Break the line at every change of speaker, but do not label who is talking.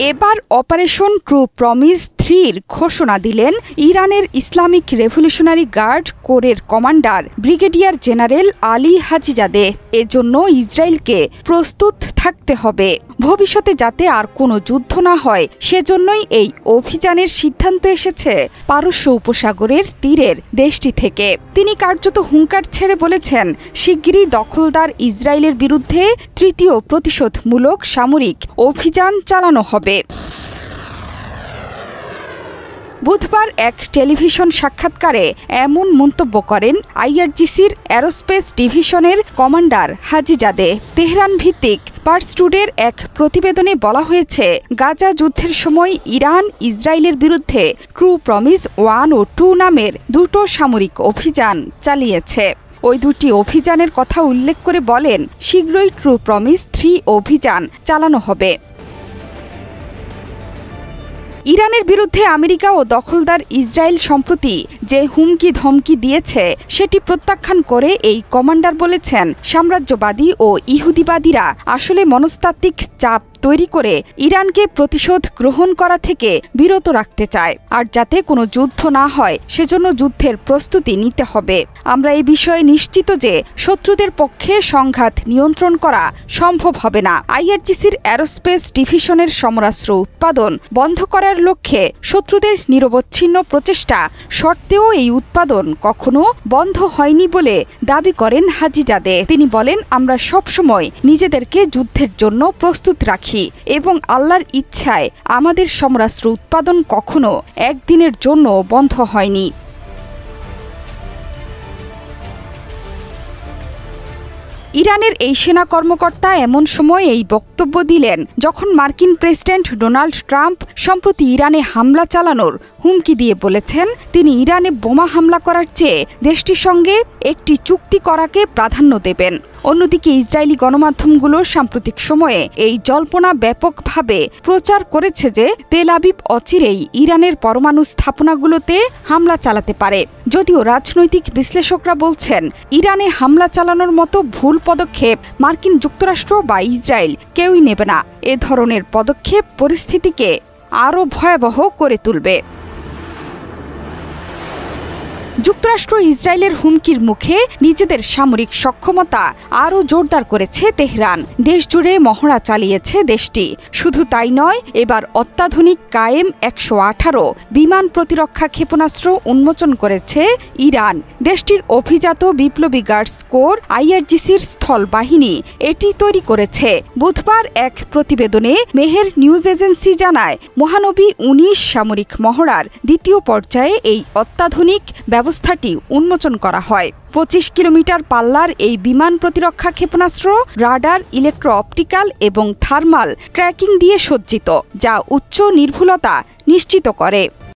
এবার operation true promise 3-র ঘোষণা দিলেন ইরানের ইসলামিক রেভলিউশনারি গার্ড কোরের commander brigadier general Ali Hajizade. এজন্য ইসরায়েলকে প্রস্তুত থাকতে হবে, ভবিষ্যতে যাতে আর কোনো যুদ্ধ না হয় সেজন্যই এই অভিযানের সিদ্ধান্ত এসেছে পারস্য উপসাগরের তীরের দেশটি থেকে। তিনি কার্যত হুঙ্কার ছেড়ে বলেছেন, শিগগিরই দখলদার ইসরায়েলের বিরুদ্ধে তৃতীয় প্রতিশোধমূলক সামরিক অভিযান চালানো হবে। বুধবার এক টেলিভিশন সাক্ষাৎকারে এমন মন্তব্য করেন আইআরজিসির অ্যারোস্পেস ডিভিশনের কমান্ডার হাজিজাদে। তেহরান ভিত্তিক পার্স টুডের এক প্রতিবেদনে বলা হয়েছে, গাজা যুদ্ধের সময় ইরান ইসরায়েলের বিরুদ্ধে ট্রু প্রমিস 1 ও 2 নামের দুটো সামরিক অভিযান চালিয়েছে। ওই দুটি অভিযানের কথা উল্লেখ করে বলেন, শীঘ্রই ট্রু প্রমিস 3 অভিযান চালানো হবে। ইরানের বিরুদ্ধে আমেরিকা ও দখলদার ইসরায়েল সম্প্রতি যে হুমকি ধমকি দিয়েছে সেটি প্রত্যাখ্যান করে এই কমান্ডার বলেছেন, সাম্রাজ্যবাদী ও ইহুদিবাদীরা আসলে মনস্তাত্ত্বিক চাপ তৈরি করে ইরানকে প্রতিশোধ গ্রহণ করা থেকে বিরত রাখতে চায়, আর যাতে কোনো যুদ্ধ না হয় সেজন্য যুদ্ধের প্রস্তুতি নিতে হবে। আমরা এই বিষয়ে নিশ্চিত যে শত্রুদের পক্ষে সংঘাত নিয়ন্ত্রণ করা সম্ভব হবে না। আইআরজিসির অ্যারোস্পেস ডিভিশনের সমরাস্ত্র উৎপাদন বন্ধ করার লক্ষ্যে শত্রুদের নিরবচ্ছিন্ন প্রচেষ্টা সত্ত্বেও এই উৎপাদন কখনো বন্ধ হয়নি বলে দাবি করেন হাজিজাদে। তিনি বলেন, আমরা সবসময় নিজেদেরকে যুদ্ধের জন্য প্রস্তুত রাখি এবং আল্লাহর ইচ্ছায় আমাদের সমরাস্ত্র উৎপাদন কখনো একদিনের জন্য বন্ধ হয়নি। ইরানের এই সেনা কর্মকর্তা এমন সময় এই বক্তব্য দিলেন যখন মার্কিন প্রেসিডেন্ট ডোনাল্ড ট্রাম্প সম্প্রতি ইরানে হামলা চালানোর হুমকি দিয়ে বলেছেন, তিনি ইরানে বোমা হামলা করার চেয়ে দেশটির সঙ্গে একটি চুক্তি করাকে প্রাধান্য দেবেন। অন্যদিকে ইসরায়েলি গণমাধ্যমগুলো সাম্প্রতিক সময়ে এই জল্পনা ব্যাপকভাবে প্রচার করেছে যে তেল আবিব অচিরেই ইরানের পরমাণু স্থাপনাগুলোতে হামলা চালাতে পারে। যদিও রাজনৈতিক বিশ্লেষকরা বলছেন, ইরানে হামলা চালানোর মতো ভুল পদক্ষেপ মার্কিন যুক্তরাষ্ট্র বা ইসরায়েল কেউই নেবে না। এ ধরনের পদক্ষেপ পরিস্থিতিকে আরও ভয়াবহ করে তুলবে। যুক্তরাষ্ট্র ইসরায়েলের হুমকির মুখে নিজেদের সামরিক সক্ষমতা আরও জোরদার করেছে তেহরান। দেশজুড়ে মহড়া চালিয়েছে দেশটি। শুধু তাই নয়, এবার অত্যাধুনিক কায়েম 118 বিমান প্রতিরক্ষা ক্ষেপণাস্ত্র উন্মোচন করেছে ইরান। দেশটির অভিজাত বিপ্লবী গার্ডস কোর আইআরজিসির স্থল বাহিনী এটি তৈরি করেছে। বুধবার এক প্রতিবেদনে মেহের নিউজ এজেন্সি জানায়, মহানবী 19 সামরিক মহড়ার দ্বিতীয় পর্যায়ে এই অত্যাধুনিক ব্যবস্থাটি উন্মোচন করা হয়। 25 কিলোমিটার পাল্লার এই বিমান প্রতিরক্ষা ক্ষেপণাস্ত্র রাডার, ইলেকট্রো অপটিক্যাল এবং থার্মাল ট্র্যাকিং দিয়ে সজ্জিত, যা উচ্চ নির্ভুলতা নিশ্চিত করে।